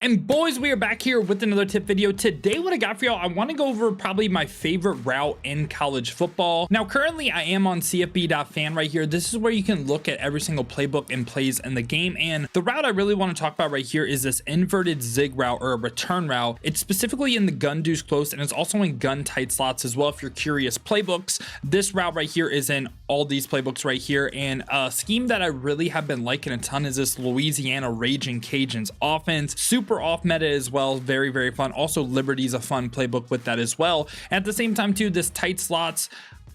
And boys, we are back here with another tip video. Today, what I got for y'all, I want to go over probably my favorite route in college football. Now, currently, I am on CFB.fan right here. This is where you can look at every single playbook and plays in the game. And the route I really want to talk about right here is this inverted zig route or a return route. It's specifically in the gun deuce close, and it's also in gun tight slots as well. If you're curious, playbooks, this route right here is in all these playbooks right here. And a scheme that I really have been liking a ton is this Louisiana Raging Cajuns offense. Super off meta as well, very fun. Also, Liberty's a fun playbook with that as well. At the same time too, this tight slots,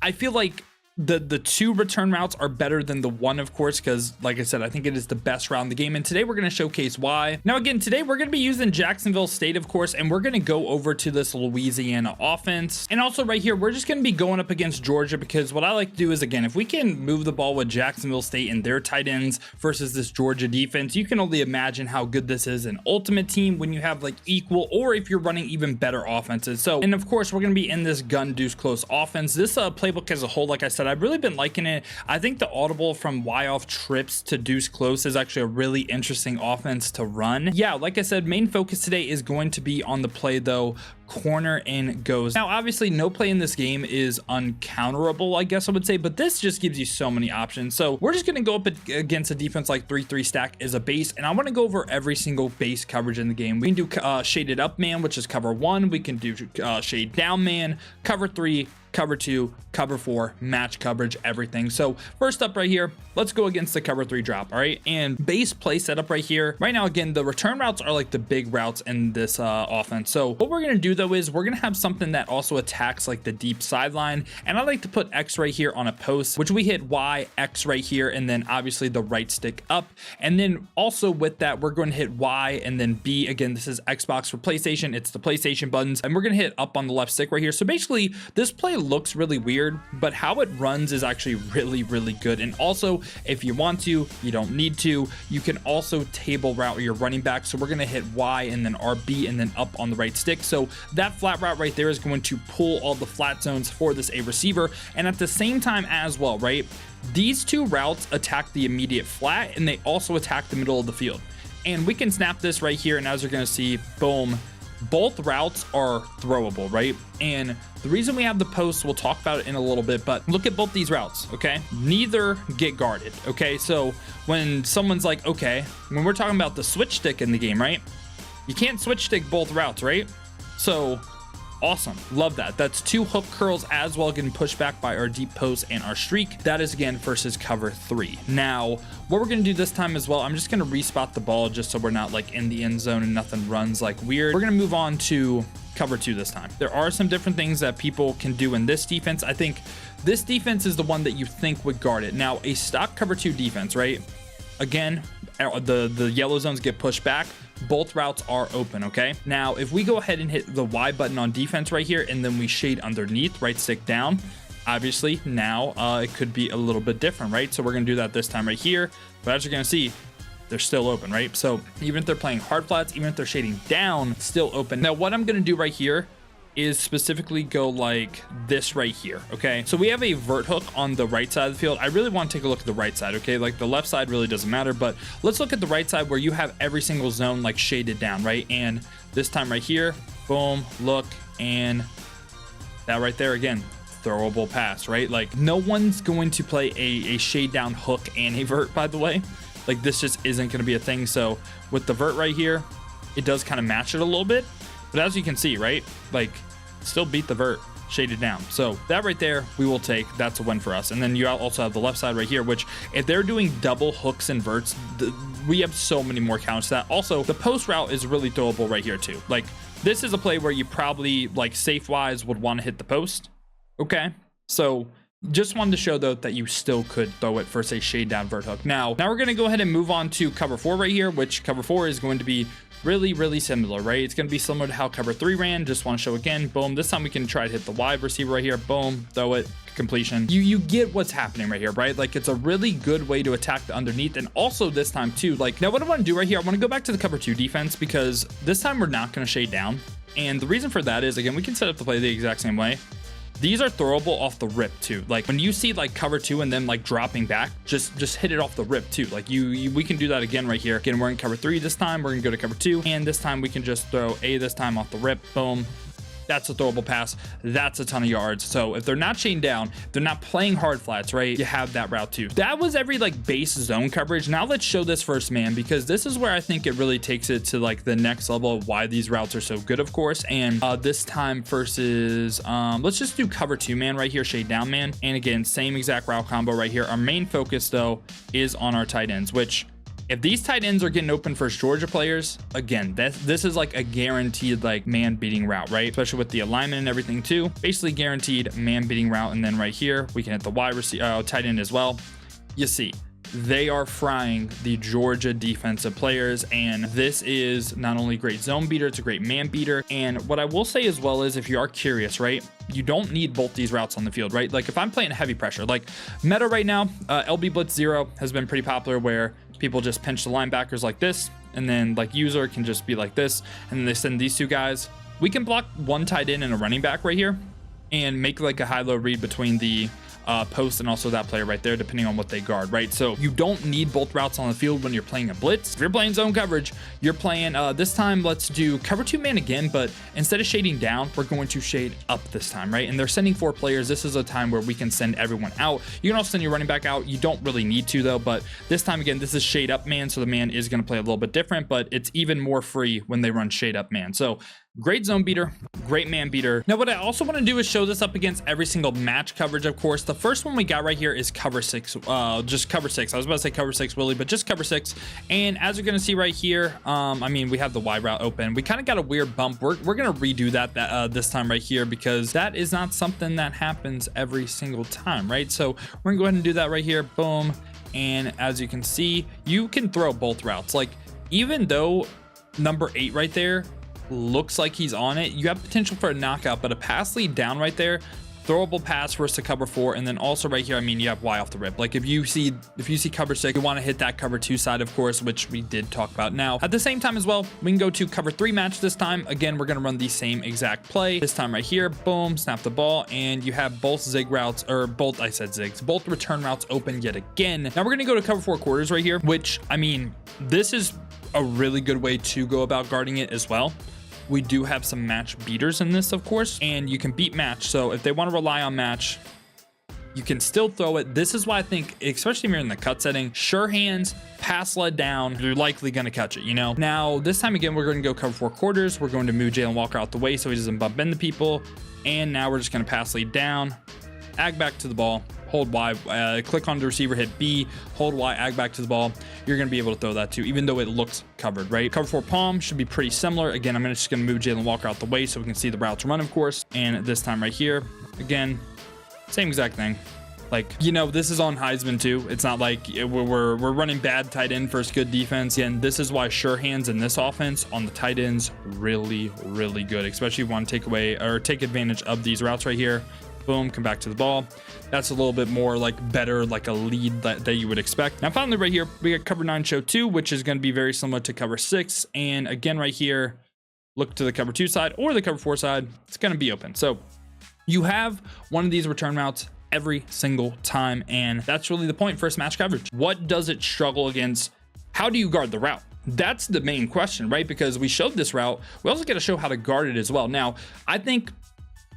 I feel like the two return routes are better than the one, of course, because like I said, I think it is the best route in the game, and today we're going to showcase why. Now again, today we're going to be using Jacksonville State, of course, and we're going to go over to this Louisiana offense. And also right here, we're just going to be going up against Georgia, because what I like to do is, again, if we can move the ball with Jacksonville State and their tight ends versus this Georgia defense, you can only imagine how good this is in Ultimate Team when you have like equal, or if you're running even better offenses. So, and of course, we're going to be in this gun deuce close offense. This playbook as a whole, like I said, I've really been liking it. I think the audible from Y off trips to deuce close is actually a really interesting offense to run. Yeah, like I said, main focus today is going to be on the play though, corner and goes. Now obviously no play in this game is uncounterable, I guess I would say, but this just gives you so many options. So we're just going to go up against a defense like 3-3 stack as a base, and I want to go over every single base coverage in the game. We can do shaded up man, which is cover 1. We can do shade down man, cover 3, cover 2, cover 4, match coverage, everything. So first up right here, let's go against the cover 3 drop. All right, and base play setup right here. Right now, again, the return routes are like the big routes in this offense. So what we're going to do though is we're going to have something that also attacks like the deep sideline, and I like to put X right here on a post, which we hit Y, X right here, and then obviously the right stick up. And then also with that, we're going to hit Y and then B. Again, this is Xbox for PlayStation. It's the PlayStation buttons, and we're going to hit up on the left stick right here. So basically this play looks really weird, but how it runs is actually really good. And also, if you want to, you don't need to, you can also table route your running back. So we're going to hit Y and then RB and then up on the right stick. So that flat route right there is going to pull all the flat zones for this A receiver. And at the same time as well, right, these two routes attack the immediate flat, and they also attack the middle of the field. And we can snap this right here, and as you're going to see, boom, both routes are throwable, right? And the reason we have the posts, we'll talk about it in a little bit, but look at both these routes, okay? Neither get guarded, okay? So when someone's like, okay, when we're talking about the switch stick in the game, right? You can't switch stick both routes, right? So awesome, love that. That's 2 hook curls as well, getting pushed back by our deep post and our streak. That is again versus cover 3. Now what we're gonna do this time as well, I'm just gonna respot the ball just so we're not like in the end zone and nothing runs like weird. We're gonna move on to cover 2 this time. There are some different things that people can do in this defense. I think this defense is the one that you think would guard it. Now a stock cover 2 defense, right? Again, the yellow zones get pushed back. Both routes are open, okay? Now, if we go ahead and hit the Y button on defense right here, and then we shade underneath, right stick down, obviously now it could be a little bit different, right? So we're gonna do that this time right here, but as you're gonna see, they're still open, right? So even if they're playing hard flats, even if they're shading down, still open. Now, what I'm gonna do right here is specifically go like this right here, okay? So we have a vert hook on the right side of the field. I really want to take a look at the right side, okay? Like the left side really doesn't matter, but let's look at the right side where you have every single zone like shaded down, right? And this time right here, boom, look, and that right there again, throwable pass, right? Like no one's going to play a shade down hook and a vert, by the way. Like this just isn't going to be a thing. So with the vert right here, it does kind of match it a little bit. But as you can see, right, like still beat the vert shaded down. So that right there, we will take. That's a win for us. And then you also have the left side right here, which if they're doing double hooks and verts, we have so many more counts to that. Also, the post route is really throwable right here too. Like this is a play where you probably like safe wise would want to hit the post. Okay. So just wanted to show though that you still could throw it for say shade down vert hook. Now we're going to go ahead and move on to cover 4 right here, which cover 4 is going to be really similar, right? It's going to be similar to how cover 3 ran. Just want to show again, boom, this time we can try to hit the wide receiver right here, boom, throw it, completion. You get what's happening right here, right? Like it's a really good way to attack the underneath. And also this time too, like now what I want to do right here, I want to go back to the cover 2 defense, because this time we're not going to shade down. And the reason for that is, again, we can set up the play the exact same way. these are throwable off the rip too. Like when you see like cover 2 and then like dropping back, just hit it off the rip too. Like we can do that again right here. Again, we're in cover 3 this time. We're gonna go to cover 2, and this time we can just throw A this time off the rip. Boom. That's a throwable pass. That's a ton of yards. So if they're not chained down, they're not playing hard flats, right? You have that route too. That was every like base zone coverage. Now let's show this first man, because this is where I think it really takes it to like the next level of why these routes are so good, of course. And this time versus, let's just do cover 2 man right here, shade down man. And again, same exact route combo right here. Our main focus though is on our tight ends, which if these tight ends are getting open for Georgia players, again, this is like a guaranteed like man beating route, right? Especially with the alignment and everything too. Basically guaranteed man beating route. And then right here, we can hit the wide receiver, tight end as well. You see, they are frying the Georgia defensive players, and this is not only great zone beater, it's a great man beater. And what I will say as well is, if you are curious, right, you don't need both these routes on the field, right? Like if I'm playing heavy pressure, like meta right now, LB Blitz 0 has been pretty popular, where people just pinch the linebackers like this, and then like user can just be like this, and then they send these two guys. We can block one tight end and a running back right here and make like a high-low read between the post and also that player right there, depending on what they guard, right? So you don't need both routes on the field when you're playing a blitz. If you're playing zone coverage, you're playing this time, let's do cover 2 man again, but instead of shading down, we're going to shade up this time, right? And they're sending 4 players. This is a time where we can send everyone out. You can also send your running back out. You don't really need to though, but this time again, this is shade up man, so the man is going to play a little bit different, but it's even more free when they run shade up man. So great zone beater, great man beater. Now what I also want to do is show this up against every single match coverage, of course. The first one we got right here is cover 6, just cover 6. I was about to say cover 6 Willie, but just cover 6. And as you're going to see right here, I mean, we have the wide route open. We kind of got a weird bump. We're going to redo that this time right here, because that is not something that happens every single time, right? So we're gonna go ahead and do that right here. Boom. And as you can see, you can throw both routes. Like even though number 8 right there looks like he's on it, you have potential for a knockout, but a pass lead down right there, throwable pass for us to cover 4. And then also right here, I mean, you have Y off the rip. Like if you see cover 6, you want to hit that cover 2 side, of course, which we did talk about. Now at the same time as well, we can go to cover 3 match this time. Again, we're going to run the same exact play this time right here. Boom, snap the ball, and you have both zig routes, or both, I said zigs, both return routes open yet again. Now we're going to go to cover 4 quarters right here, which, I mean, this is a really good way to go about guarding it as well. We do have some match beaters in this, of course, and you can beat match. So if they want to rely on match, you can still throw it. This is why I think, especially if you're in the cut setting, sure hands, pass led down, you're likely going to catch it, you know? Now, this time again, we're going to go cover 4 quarters. We're going to move Jalen Walker out the way so he doesn't bump into people. And now we're just going to pass lead down, ag back to the ball, hold Y, click on the receiver, hit B, hold Y, ag back to the ball. You're going to be able to throw that too, even though it looks covered, right? Cover 4 palm should be pretty similar. Again, I'm just going to move Jalen Walker out the way so we can see the routes run, of course. And this time right here, again, same exact thing. Like, you know, this is on Heisman too. It's not like we're running bad tight end versus good defense. And this is why sure hands in this offense on the tight ends really, really good, especially if you want to take away or take advantage of these routes right here. Boom, come back to the ball. That's a little bit more like better, like a lead that you would expect. Now finally right here, we got cover 9 show 2, which is going to be very similar to cover 6. And again, right here, look to the cover 2 side or the cover 4 side. It's going to be open. So you have one of these return routes every single time. And that's really the point. First match coverage. What does it struggle against? How do you guard the route? That's the main question, right? Because we showed this route. We also got to show how to guard it as well. Now, I think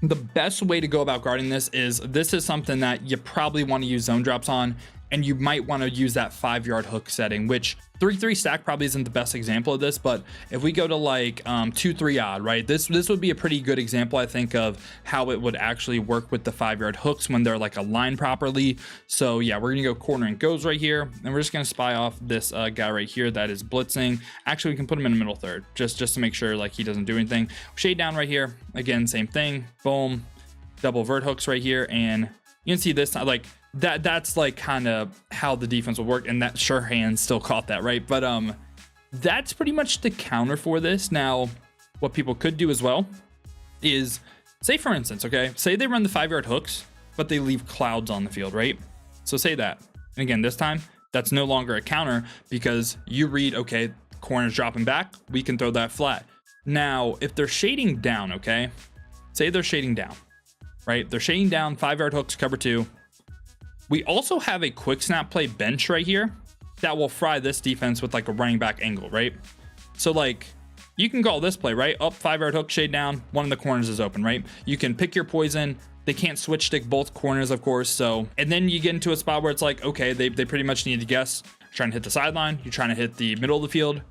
the best way to go about guarding this is something that you probably want to use zone drops on, and you might want to use that 5-yard hook setting, which 3-3 stack probably isn't the best example of this, but if we go to like 2-3 odd, right, this would be a pretty good example, I think, of how it would actually work with the 5-yard hooks when they're like aligned properly. So yeah, we're gonna go corner and goes right here, and we're just gonna spy off this guy right here that is blitzing. Actually, we can put him in the middle third just to make sure like he doesn't do anything. Shade down right here, again, same thing. Boom, double vert hooks right here, and you can see this like that's like kind of how the defense will work, and that sure hand still caught that, right? But that's pretty much the counter for this. Now what people could do as well is, say for instance, okay, say they run the 5-yard hooks but they leave clouds on the field, right? So say that, and again, this time that's no longer a counter because you read, okay, corner's dropping back, we can throw that flat. Now if they're shading down, okay, say they're shading down, right? They're shading down, 5-yard hooks, cover 2. We also have a quick snap play bench right here that will fry this defense with like a running back angle, right? So like you can call this play, right? Up, 5-yard hook, shade down, one of the corners is open, right? You can pick your poison. They can't switch stick both corners, of course. So, and then you get into a spot where it's like, okay, they pretty much need to guess. You're trying to hit the sideline. You're trying to hit the middle of the field.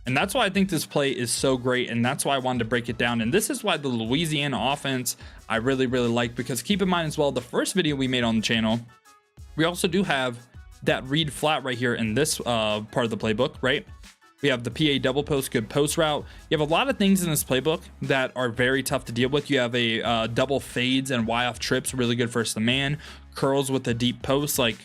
And that's why I think this play is so great. And that's why I wanted to break it down. And this is why the Louisiana offense I really, really like, because keep in mind as well, the first video we made on the channel, we also do have that read flat right here in this part of the playbook, right? We have the PA double post, good post route. You have a lot of things in this playbook that are very tough to deal with. You have a double fades and Y off trips, really good versus the man. Curls with a deep post. Like,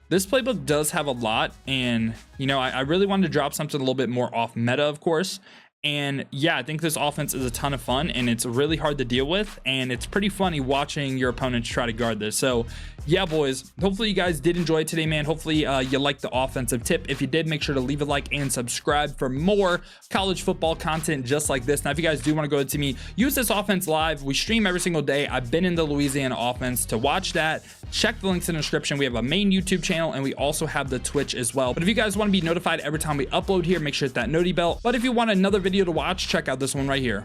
this playbook does have a lot. And, you know, I really wanted to drop something a little bit more off meta, of course. And yeah, I think this offense is a ton of fun, and it's really hard to deal with, and it's pretty funny watching your opponents try to guard this. So yeah, boys, hopefully you guys did enjoy it today, man. Hopefully you liked the offensive tip. If you did, make sure to leave a like and subscribe for more college football content just like this. Now, if you guys do want to go to me, use this offense live. We stream every single day. I've been in the Louisiana offense. To watch that, check the links in the description. We have a main YouTube channel, and we also have the Twitch as well. But if you guys want to be notified every time we upload here, make sure to hit that noti bell. But if you want another video to watch, check out this one right here.